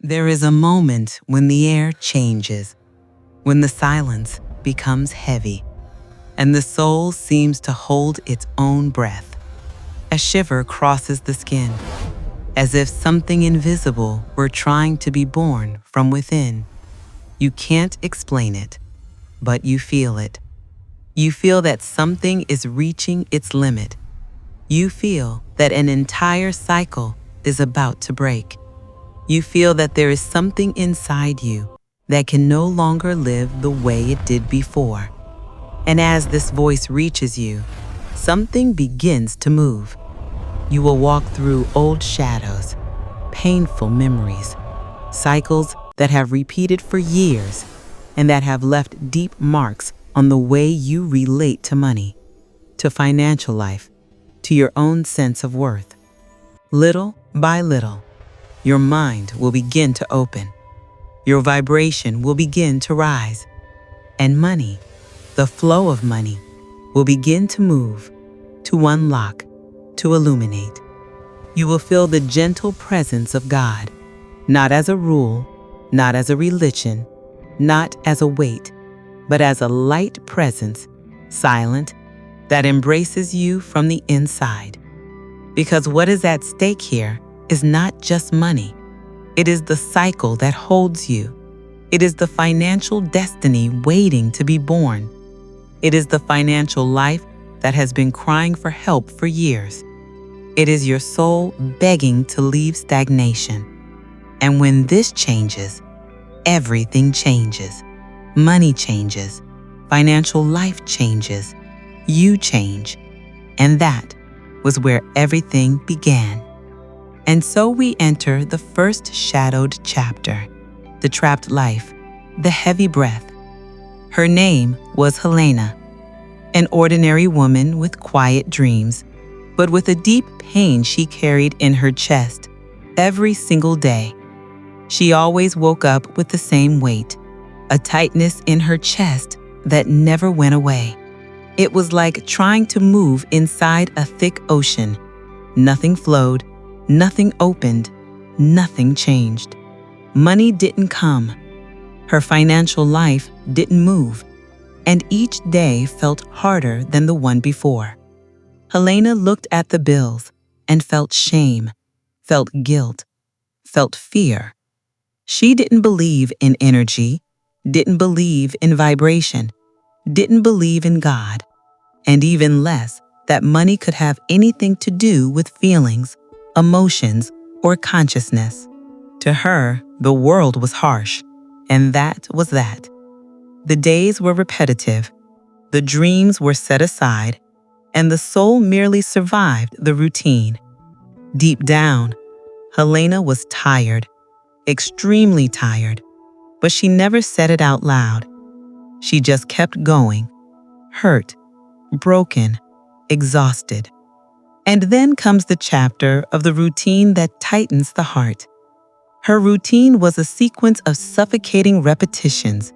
There is a moment when the air changes, when the silence becomes heavy, and the soul seems to hold its own breath. A shiver crosses the skin, as if something invisible were trying to be born from within. You can't explain it, but you feel it. You feel that something is reaching its limit. You feel that an entire cycle is about to break. You feel that there is something inside you that can no longer live the way it did before. And as this voice reaches you, something begins to move. You will walk through old shadows, painful memories, cycles that have repeated for years and that have left deep marks on the way you relate to money, to financial life, to your own sense of worth. Little by little, your mind will begin to open. Your vibration will begin to rise. And money, the flow of money, will begin to move, to unlock, to illuminate. You will feel the gentle presence of God, not as a rule, not as a religion, not as a weight, but as a light presence, silent, that embraces you from the inside. Because what is at stake here is not just money. It is the cycle that holds you. It is the financial destiny waiting to be born. It is the financial life that has been crying for help for years. It is your soul begging to leave stagnation. And when this changes, everything changes. Money changes. Financial life changes. You change. And that was where everything began. And so we enter the first shadowed chapter, the trapped life, the heavy breath. Her name was Helena, an ordinary woman with quiet dreams, but with a deep pain she carried in her chest every single day. She always woke up with the same weight, a tightness in her chest that never went away. It was like trying to move inside a thick ocean. Nothing flowed, nothing opened, nothing changed. Money didn't come. Her financial life didn't move, and each day felt harder than the one before. Helena looked at the bills and felt shame, felt guilt, felt fear. She didn't believe in energy, didn't believe in vibration, didn't believe in God, and even less that money could have anything to do with feelings, emotions, or consciousness. To her, the world was harsh, and that was that. The days were repetitive, the dreams were set aside, and the soul merely survived the routine. Deep down, Helena was tired, extremely tired, but she never said it out loud. She just kept going, hurt, broken, exhausted. And then comes the chapter of the routine that tightens the heart. Her routine was a sequence of suffocating repetitions,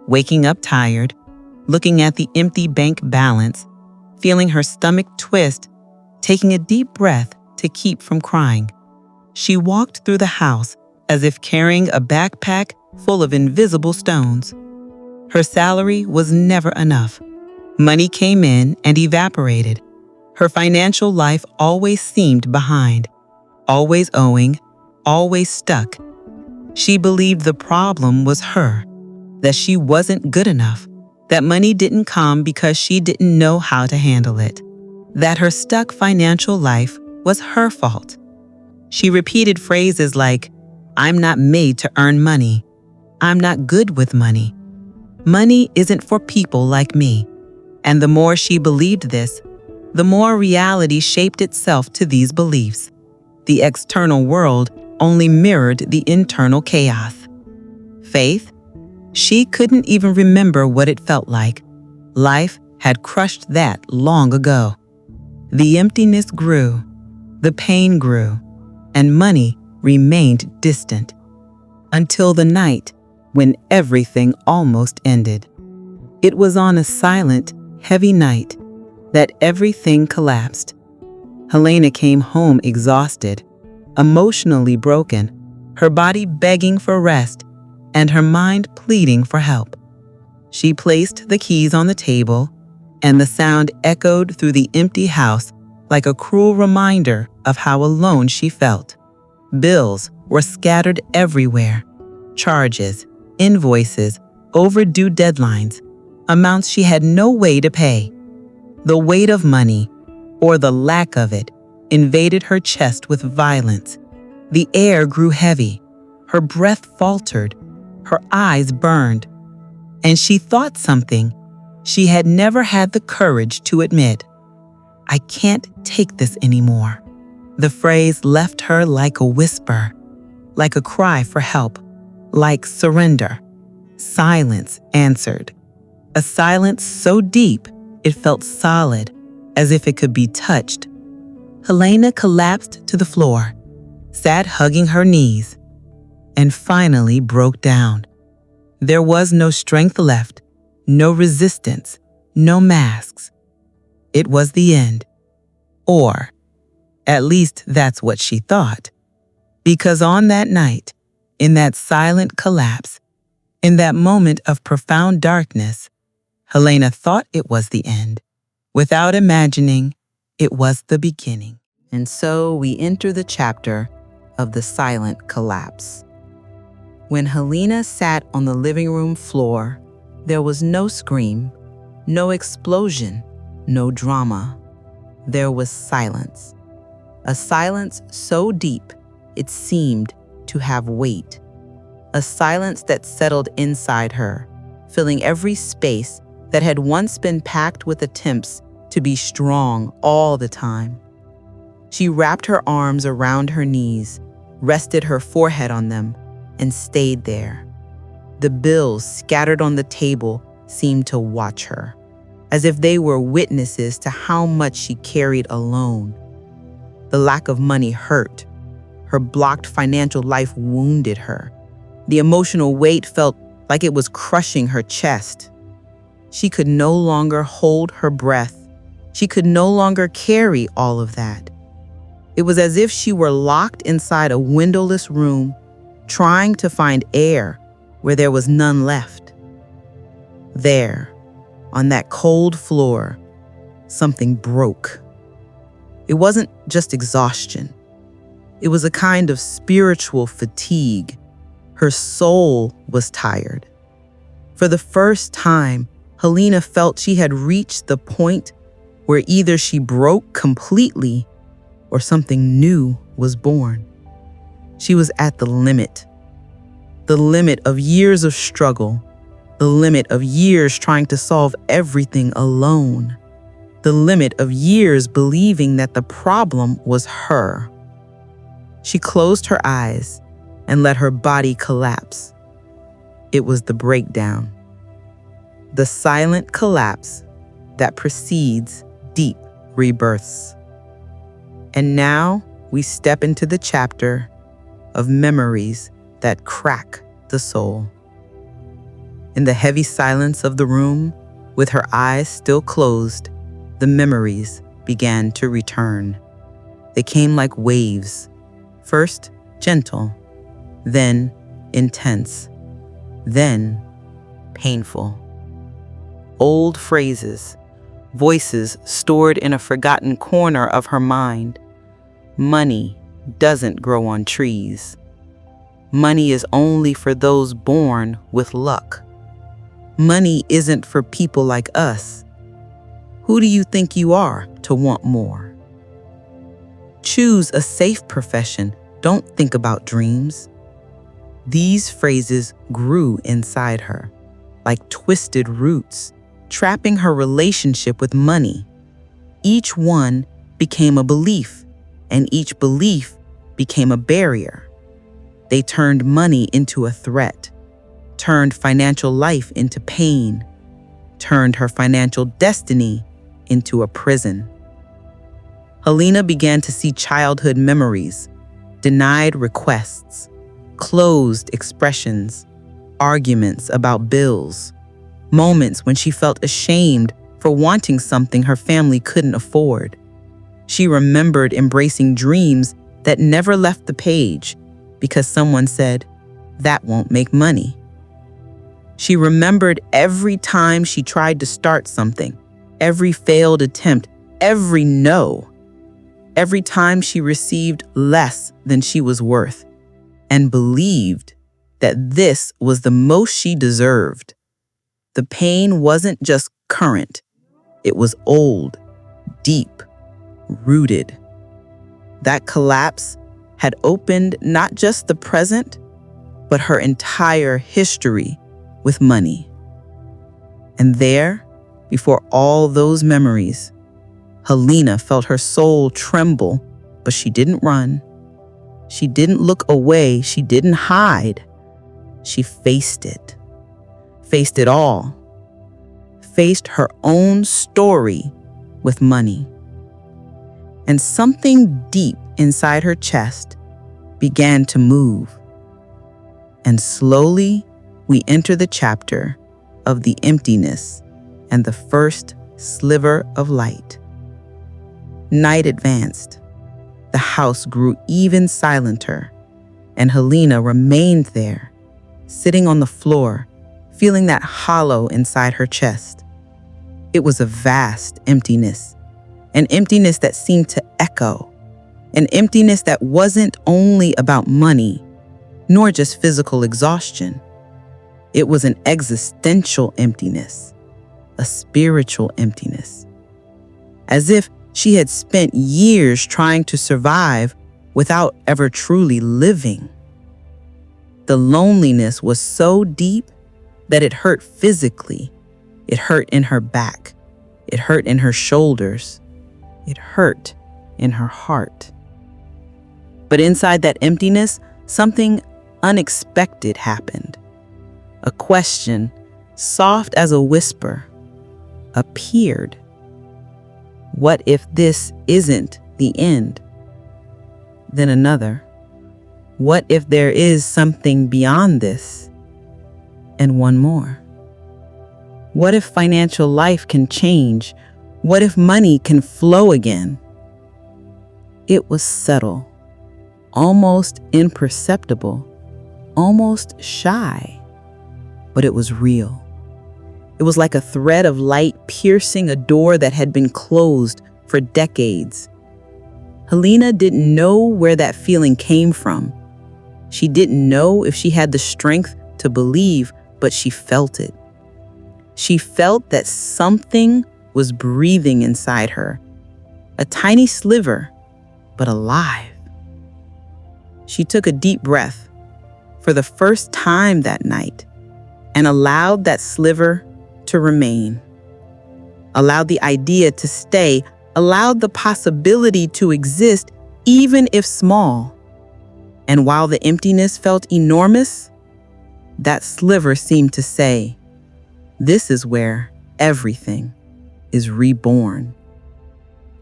waking up tired, looking at the empty bank balance, feeling her stomach twist, taking a deep breath to keep from crying. She walked through the house as if carrying a backpack full of invisible stones. Her salary was never enough. Money came in and evaporated. Her financial life always seemed behind, always owing, always stuck. She believed the problem was her, that she wasn't good enough, that money didn't come because she didn't know how to handle it, that her stuck financial life was her fault. She repeated phrases like, "I'm not made to earn money. I'm not good with money. Money isn't for people like me." And the more she believed this, the more reality shaped itself to these beliefs. The external world only mirrored the internal chaos. Faith? She couldn't even remember what it felt like. Life had crushed that long ago. The emptiness grew, the pain grew, and money remained distant. Until the night when everything almost ended. It was on a silent, heavy night that everything collapsed. Helena came home exhausted, emotionally broken, her body begging for rest and her mind pleading for help. She placed the keys on the table, and the sound echoed through the empty house like a cruel reminder of how alone she felt. Bills were scattered everywhere. Charges, invoices, overdue deadlines, amounts she had no way to pay. The weight of money, or the lack of it, invaded her chest with violence. The air grew heavy. Her breath faltered. Her eyes burned. And she thought something she had never had the courage to admit. "I can't take this anymore." The phrase left her like a whisper, like a cry for help, like surrender. Silence answered. A silence so deep it felt solid, as if it could be touched. Helena collapsed to the floor, sat hugging her knees, and finally broke down. There was no strength left, no resistance, no masks. It was the end. Or, at least that's what she thought. Because on that night, in that silent collapse, in that moment of profound darkness, Helena thought it was the end. Without imagining, it was the beginning. And so we enter the chapter of the silent collapse. When Helena sat on the living room floor, there was no scream, no explosion, no drama. There was silence. A silence so deep it seemed to have weight. A silence that settled inside her, filling every space that had once been packed with attempts to be strong all the time. She wrapped her arms around her knees, rested her forehead on them, and stayed there. The bills scattered on the table seemed to watch her, as if they were witnesses to how much she carried alone. The lack of money hurt. Her blocked financial life wounded her. The emotional weight felt like it was crushing her chest. She could no longer hold her breath. She could no longer carry all of that. It was as if she were locked inside a windowless room, trying to find air where there was none left. There, on that cold floor, something broke. It wasn't just exhaustion. It was a kind of spiritual fatigue. Her soul was tired. For the first time, Helena felt she had reached the point where either she broke completely or something new was born. She was at the limit of years of struggle, the limit of years trying to solve everything alone, the limit of years believing that the problem was her. She closed her eyes and let her body collapse. It was the breakdown, the silent collapse that precedes deep rebirths. And now we step into the chapter of memories that crack the soul. In the heavy silence of the room, with her eyes still closed, the memories began to return. They came like waves, first gentle, then intense, then painful. Old phrases, voices stored in a forgotten corner of her mind. Money doesn't grow on trees. Money is only for those born with luck. Money isn't for people like us. Who do you think you are to want more? Choose a safe profession. Don't think about dreams. These phrases grew inside her, like twisted roots, trapping her relationship with money. Each one became a belief, and each belief became a barrier. They turned money into a threat, turned financial life into pain, turned her financial destiny into a prison. Helena began to see childhood memories, denied requests, closed expressions, arguments about bills, moments when she felt ashamed for wanting something her family couldn't afford. She remembered embracing dreams that never left the page, because someone said, "That won't make money." She remembered every time she tried to start something, every failed attempt, every no, every time she received less than she was worth, and believed that this was the most she deserved. The pain wasn't just current, it was old, deep, rooted. That collapse had opened not just the present, but her entire history with money. And there, before all those memories, Helena felt her soul tremble, but she didn't run. She didn't look away. She didn't hide. She faced it all, faced her own story with money. And something deep inside her chest began to move. And slowly, we enter the chapter of the emptiness and the first sliver of light. Night advanced. The house grew even silenter, and Helena remained there, sitting on the floor, feeling that hollow inside her chest. It was a vast emptiness, an emptiness that seemed to echo, an emptiness that wasn't only about money, nor just physical exhaustion. It was an existential emptiness, a spiritual emptiness, as if she had spent years trying to survive without ever truly living. The loneliness was so deep that it hurt physically. It hurt in her back. It hurt in her shoulders. It hurt in her heart. But inside that emptiness, something unexpected happened. A question, soft as a whisper, appeared. What if this isn't the end? Then another. What if there is something beyond this? And one more. What if financial life can change? What if money can flow again? It was subtle, almost imperceptible, almost shy, but it was real. It was like a thread of light piercing a door that had been closed for decades. Helena didn't know where that feeling came from. She didn't know if she had the strength to believe, but she felt it. She felt that something was breathing inside her, a tiny sliver, but alive. She took a deep breath for the first time that night and allowed that sliver to remain, allowed the idea to stay, allowed the possibility to exist, even if small. And while the emptiness felt enormous, that sliver seemed to say, "This is where everything is reborn."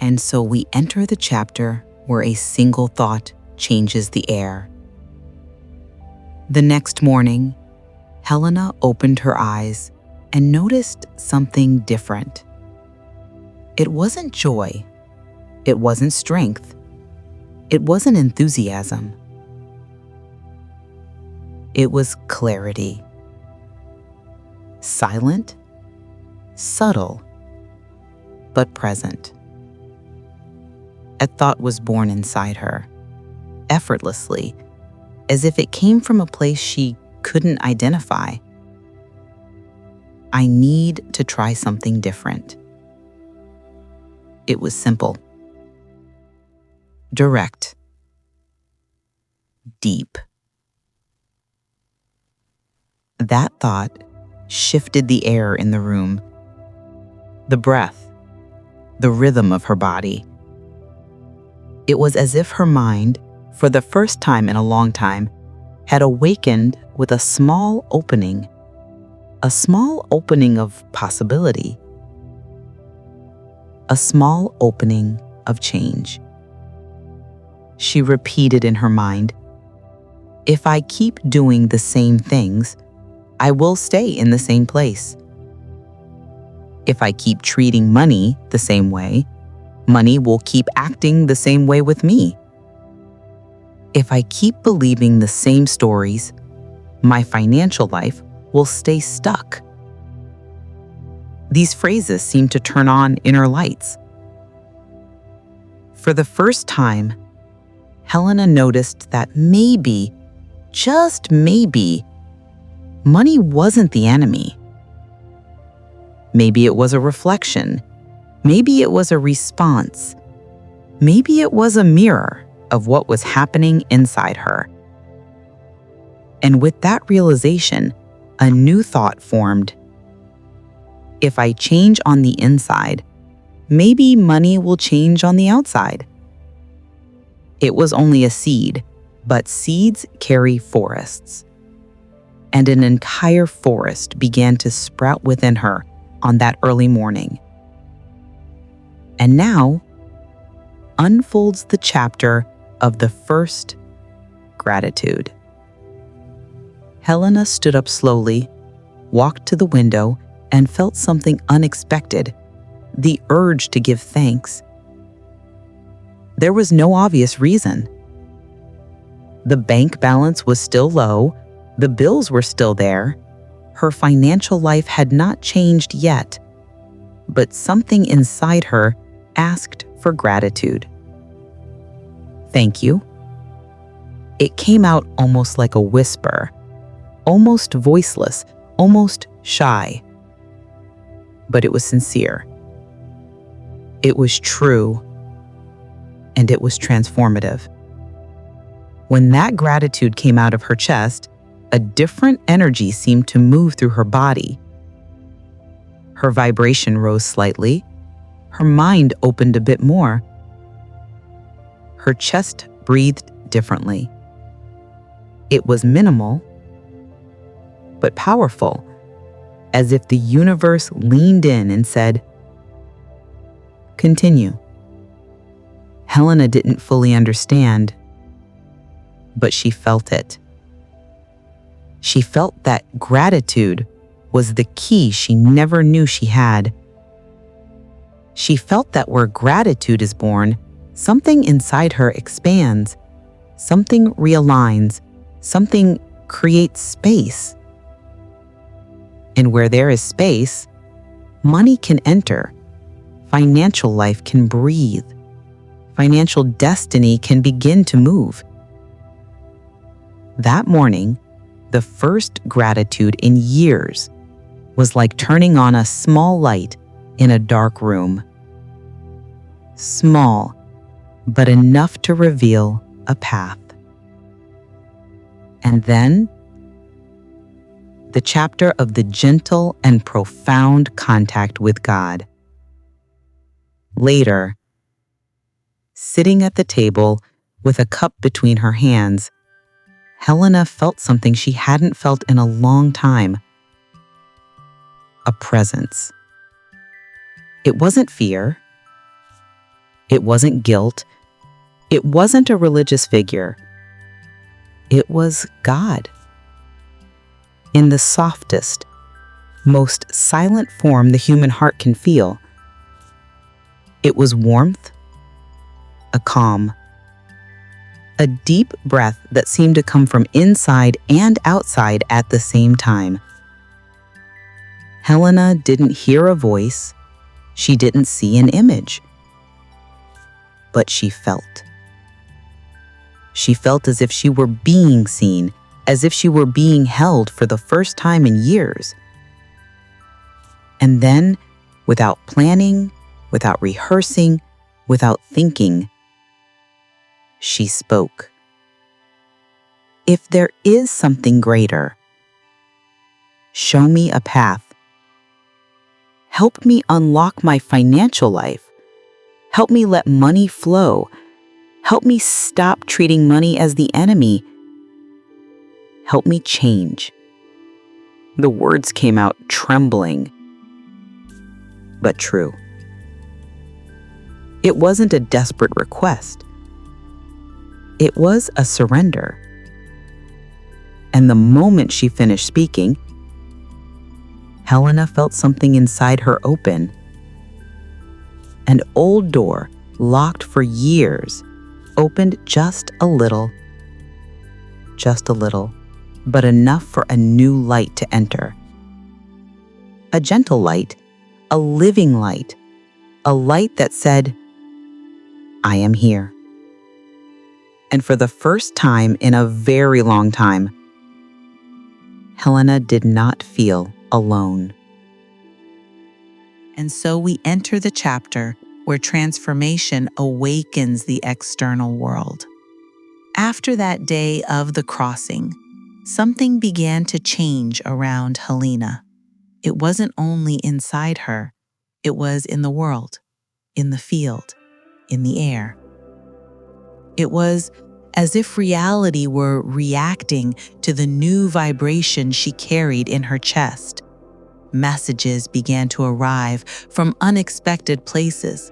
And so we enter the chapter where a single thought changes the air. The next morning, Helena opened her eyes and noticed something different. It wasn't joy. It wasn't strength. It wasn't enthusiasm. It was clarity. Silent, subtle, but present. A thought was born inside her, effortlessly, as if it came from a place she couldn't identify. I need to try something different. It was simple, direct, deep. That thought shifted the air in the room, the breath, the rhythm of her body. It was as if her mind, for the first time in a long time, had awakened with a small opening of possibility, a small opening of change. She repeated in her mind, "If I keep doing the same things, I will stay in the same place. If I keep treating money the same way, money will keep acting the same way with me. If I keep believing the same stories, my financial life will stay stuck. These phrases seem to turn on inner lights. For the first time, Helena noticed that maybe, just maybe, money wasn't the enemy. Maybe it was a reflection. Maybe it was a response. Maybe it was a mirror of what was happening inside her. And with that realization, a new thought formed. If I change on the inside, maybe money will change on the outside. It was only a seed, but seeds carry forests. And an entire forest began to sprout within her on that early morning. And now unfolds the chapter of the first gratitude. Helena stood up slowly, walked to the window, and felt something unexpected, the urge to give thanks. There was no obvious reason. The bank balance was still low, the bills were still there, her financial life had not changed yet, but something inside her asked for gratitude. Thank you. It came out almost like a whisper, almost voiceless, almost shy. But it was sincere. It was true, and it was transformative. When that gratitude came out of her chest, a different energy seemed to move through her body. Her vibration rose slightly. Her mind opened a bit more. Her chest breathed differently. It was minimal, but powerful, as if the universe leaned in and said, "Continue." Helena didn't fully understand, but she felt it. She felt that gratitude was the key she never knew she had. She felt that where gratitude is born, something inside her expands, something realigns, something creates space. And where there is space, money can enter, financial life can breathe, financial destiny can begin to move. That morning, the first gratitude in years was like turning on a small light in a dark room. Small, but enough to reveal a path. And then, the chapter of the gentle and profound contact with God. Later, sitting at the table with a cup between her hands, Helena felt something she hadn't felt in a long time. A presence. It wasn't fear. It wasn't guilt. It wasn't a religious figure. It was God. In the softest, most silent form the human heart can feel. It was warmth, a calm, a deep breath that seemed to come from inside and outside at the same time. Helena didn't hear a voice. She didn't see an image. But she felt. She felt as if she were being seen, as if she were being held for the first time in years. And then, without planning, without rehearsing, without thinking, she spoke. If there is something greater, show me a path. Help me unlock my financial life. Help me let money flow. Help me stop treating money as the enemy. Help me change. The words came out trembling, but true. It wasn't a desperate request. It was a surrender. And the moment she finished speaking, Helena felt something inside her open. An old door, locked for years, opened just a little just a little, but enough for a new light to enter. A gentle light, a living light, a light that said, "I am here." And for the first time in a very long time, Helena did not feel alone. And so we enter the chapter where transformation awakens the external world. After that day of the crossing, something began to change around Helena. It wasn't only inside her, it was in the world, in the field, in the air. It was as if reality were reacting to the new vibration she carried in her chest. Messages began to arrive from unexpected places.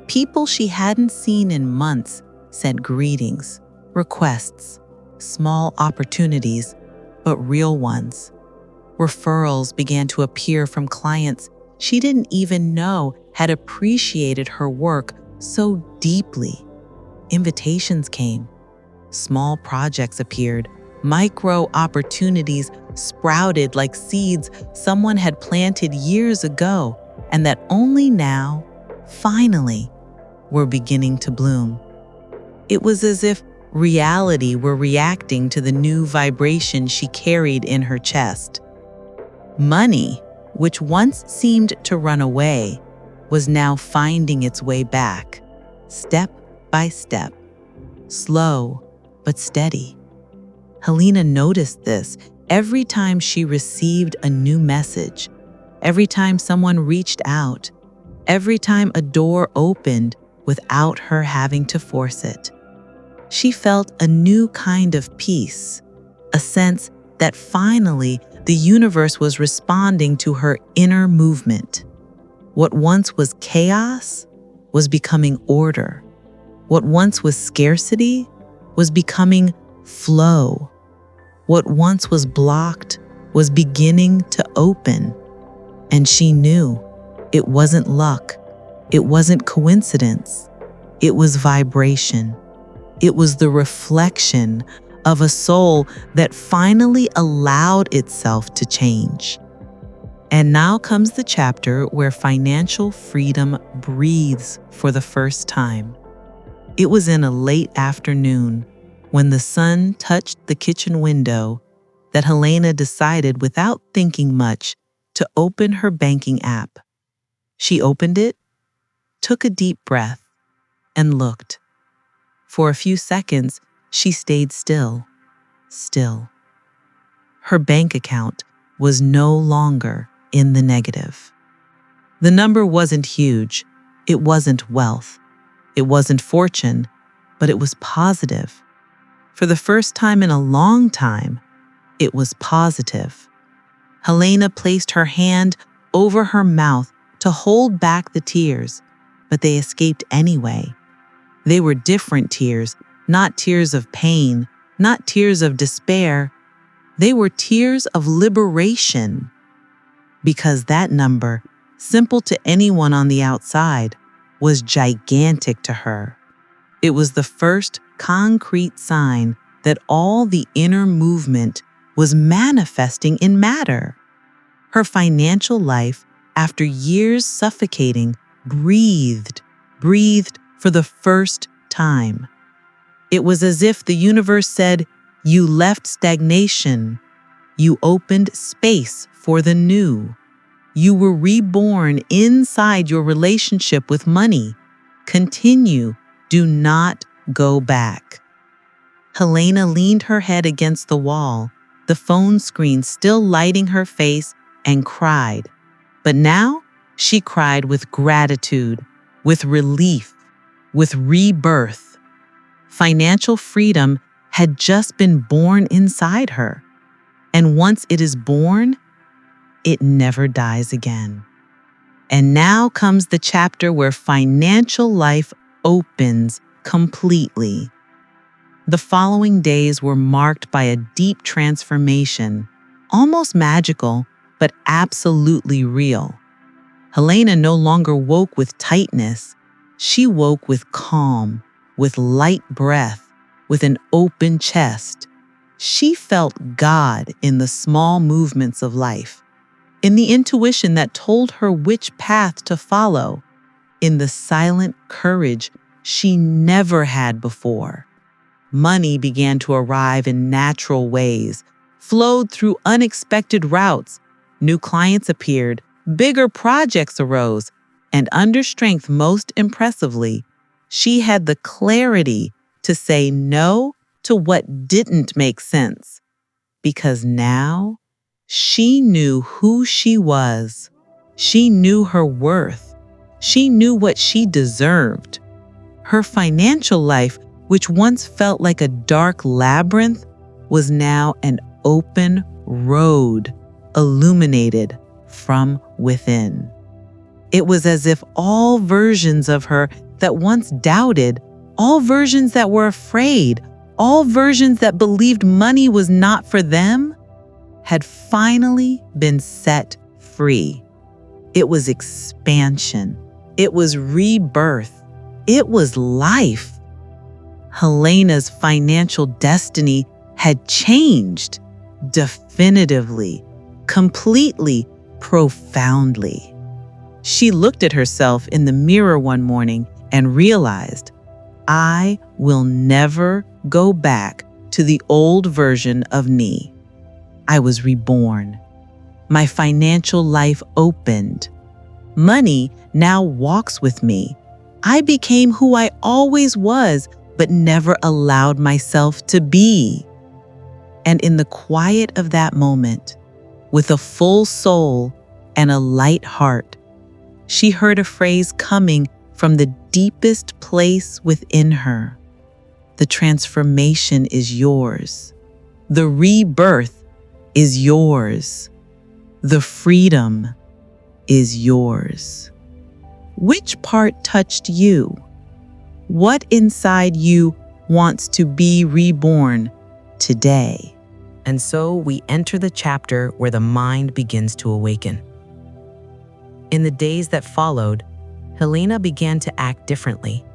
People she hadn't seen in months sent greetings, requests, small opportunities, but real ones. Referrals began to appear from clients she didn't even know had appreciated her work so deeply. Invitations came. Small projects appeared. Micro opportunities sprouted like seeds someone had planted years ago and that only now, finally, were beginning to bloom. It was as if reality were reacting to the new vibration she carried in her chest. Money, which once seemed to run away, was now finding its way back, step by step, slow but steady. Helena noticed this every time she received a new message, every time someone reached out, every time a door opened without her having to force it. She felt a new kind of peace, a sense that finally the universe was responding to her inner movement. What once was chaos was becoming order. What once was scarcity was becoming flow. What once was blocked was beginning to open. And she knew it wasn't luck. It wasn't coincidence. It was vibration. It was the reflection of a soul that finally allowed itself to change. And now comes the chapter where financial freedom breathes for the first time. It was in a late afternoon when the sun touched the kitchen window that Helena decided without thinking much to open her banking app. She opened it, took a deep breath, and looked. For a few seconds, she stayed still. Her bank account was no longer in the negative. The number wasn't huge. It wasn't wealth. It wasn't fortune, but it was positive. For the first time in a long time, it was positive. Helena placed her hand over her mouth to hold back the tears, but they escaped anyway. They were different tears, not tears of pain, not tears of despair. They were tears of liberation. Because that number, simple to anyone on the outside, was gigantic to her. It was the first concrete sign that all the inner movement was manifesting in matter. Her financial life, after years suffocating, breathed for the first time. It was as if the universe said, "You left stagnation. You opened space for the new. You were reborn inside your relationship with money. Continue. Do not go back." Helena leaned her head against the wall, the phone screen still lighting her face, and cried. But now she cried with gratitude, with relief, with rebirth. Financial freedom had just been born inside her. And once it is born, it never dies again. And now comes the chapter where financial life opens completely. The following days were marked by a deep transformation, almost magical, but absolutely real. Helena no longer woke with tightness. She woke with calm, with light breath, with an open chest. She felt God in the small movements of life, in the intuition that told her which path to follow, in the silent courage she never had before. Money began to arrive in natural ways, flowed through unexpected routes. New clients appeared, bigger projects arose, and under strength, most impressively, she had the clarity to say no to what didn't make sense. Because now she knew who she was. She knew her worth. She knew what she deserved. Her financial life, which once felt like a dark labyrinth, was now an open road, illuminated from within. It was as if all versions of her that once doubted, all versions that were afraid, all versions that believed money was not for them, had finally been set free. It was expansion. It was rebirth. It was life. Helena's financial destiny had changed definitively, completely, profoundly. She looked at herself in the mirror one morning and realized, I will never go back to the old version of me. I was reborn. My financial life opened. Money now walks with me. I became who I always was, but never allowed myself to be. And in the quiet of that moment, with a full soul and a light heart, she heard a phrase coming from the deepest place within her. The transformation is yours. The rebirth is yours. The freedom is yours. Which part touched you? What inside you wants to be reborn today? And so we enter the chapter where the mind begins to awaken. In the days that followed, Helena began to act differently.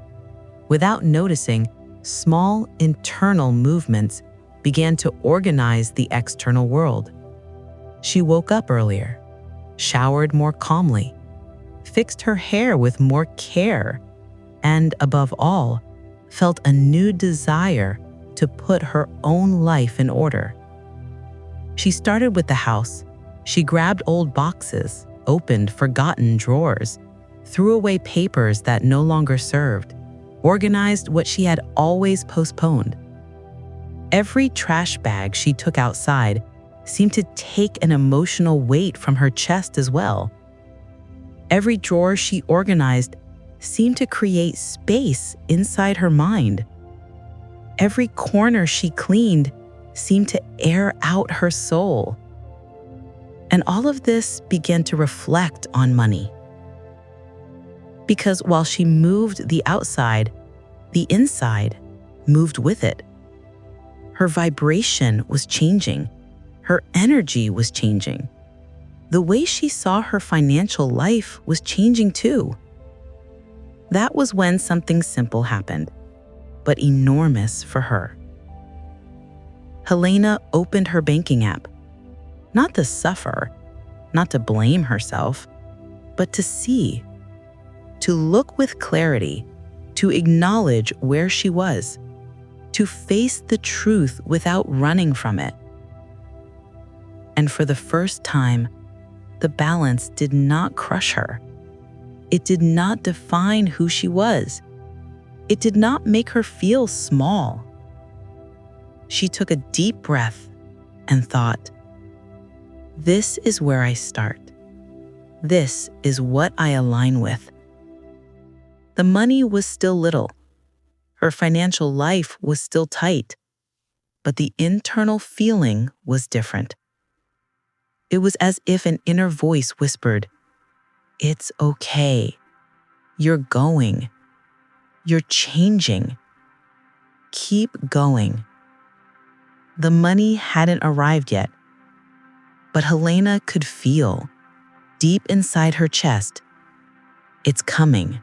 Without noticing, small internal movements began to organize the external world. She woke up earlier, showered more calmly, fixed her hair with more care, and above all, felt a new desire to put her own life in order. She started with the house. She grabbed old boxes, opened forgotten drawers, threw away papers that no longer served, organized what she had always postponed. Every trash bag she took outside seemed to take an emotional weight from her chest as well. Every drawer she organized seemed to create space inside her mind. Every corner she cleaned seemed to air out her soul. And all of this began to reflect on money. Because while she moved the outside, the inside moved with it. Her vibration was changing. Her energy was changing. The way she saw her financial life was changing too. That was when something simple happened, but enormous for her. Helena opened her banking app, not to suffer, not to blame herself, but to see, to look with clarity, to acknowledge where she was, to face the truth without running from it. And for the first time, the balance did not crush her. It did not define who she was. It did not make her feel small. She took a deep breath and thought, this is where I start. This is what I align with. The money was still little. Her financial life was still tight, but the internal feeling was different. It was as if an inner voice whispered, it's okay. You're going. You're changing. Keep going. The money hadn't arrived yet, but Helena could feel, deep inside her chest, it's coming.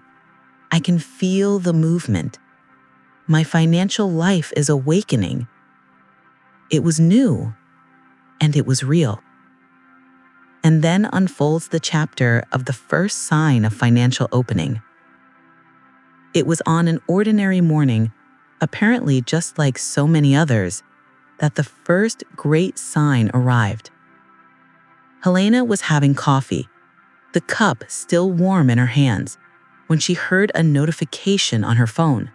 I can feel the movement. My financial life is awakening. It was new, and it was real. And then unfolds the chapter of the first sign of financial opening. It was on an ordinary morning, apparently just like so many others, that the first great sign arrived. Helena was having coffee, the cup still warm in her hands, when she heard a notification on her phone.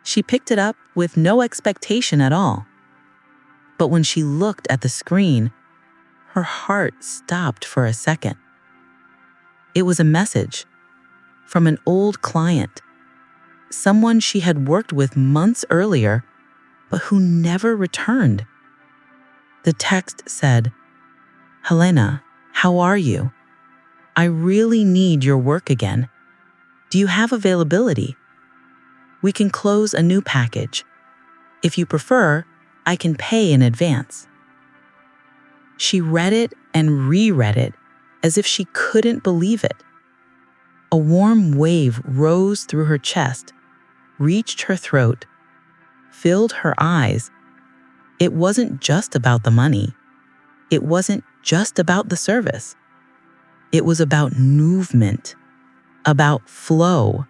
She picked it up with no expectation at all. But when she looked at the screen, her heart stopped for a second. It was a message from an old client, someone she had worked with months earlier, but who never returned. The text said, "Helena, how are you? I really need your work again. Do you have availability? We can close a new package. If you prefer, I can pay in advance." She read it and reread it as if she couldn't believe it. A warm wave rose through her chest, reached her throat, filled her eyes. It wasn't just about the money. It wasn't just about the service. It was about movement, about flow,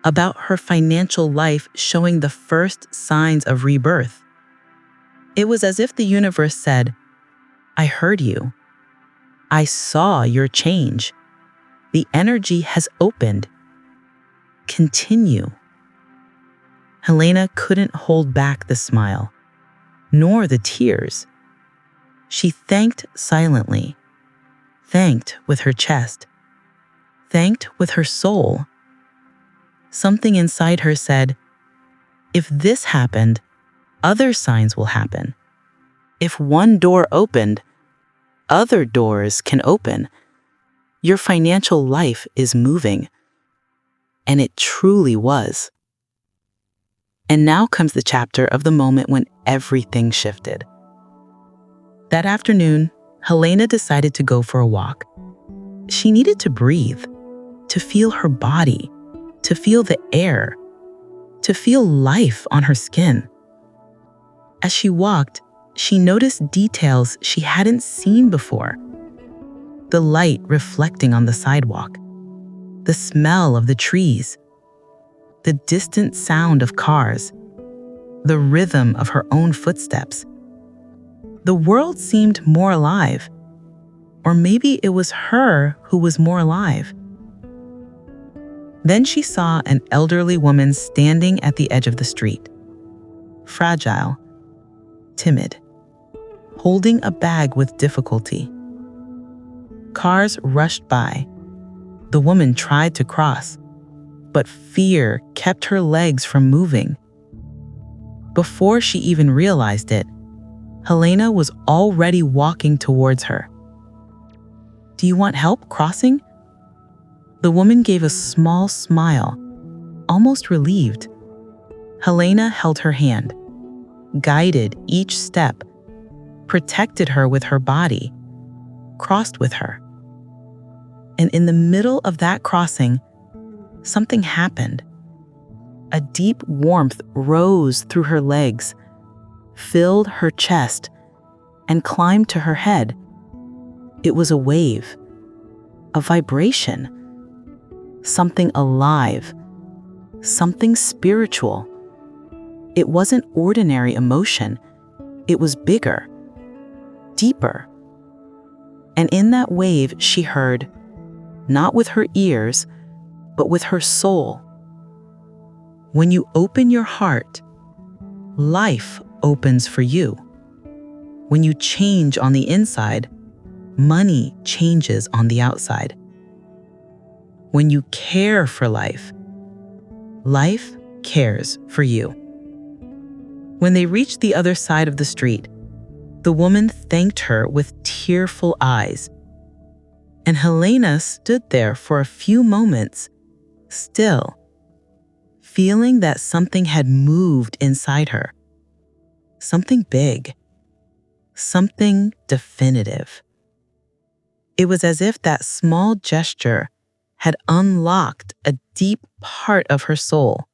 about her financial life showing the first signs of rebirth. It was as if the universe said, "I heard you. I saw your change. The energy has opened. Continue." Helena couldn't hold back the smile, nor the tears. She thanked silently, thanked with her chest, thanked with her soul. Something inside her said, if this happened, other signs will happen. If one door opened, other doors can open. Your financial life is moving. And it truly was. And now comes the chapter of the moment when everything shifted. That afternoon, Helena decided to go for a walk. She needed to breathe, to feel her body, to feel the air, to feel life on her skin. As she walked, she noticed details she hadn't seen before. The light reflecting on the sidewalk, the smell of the trees, the distant sound of cars, the rhythm of her own footsteps. The world seemed more alive, or maybe it was her who was more alive. Then she saw an elderly woman standing at the edge of the street, fragile, timid, holding a bag with difficulty. Cars rushed by. The woman tried to cross, but fear kept her legs from moving. Before she even realized it, Helena was already walking towards her. "Do you want help crossing?" The woman gave a small smile, almost relieved. Helena held her hand, guided each step, protected her with her body, crossed with her. And in the middle of that crossing, something happened. A deep warmth rose through her legs, filled her chest, and climbed to her head. It was a wave, a vibration, something alive, something spiritual. It wasn't ordinary emotion. It was bigger, deeper. And in that wave, she heard, not with her ears, but with her soul, when you open your heart, life opens for you. When you change on the inside, money changes on the outside. When you care for life, life cares for you. When they reached the other side of the street, the woman thanked her with tearful eyes. And Helena stood there for a few moments, still, feeling that something had moved inside her. Something big, something definitive. It was as if that small gesture had unlocked a deep part of her soul.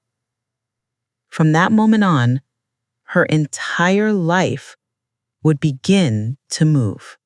From that moment on, her entire life would begin to move.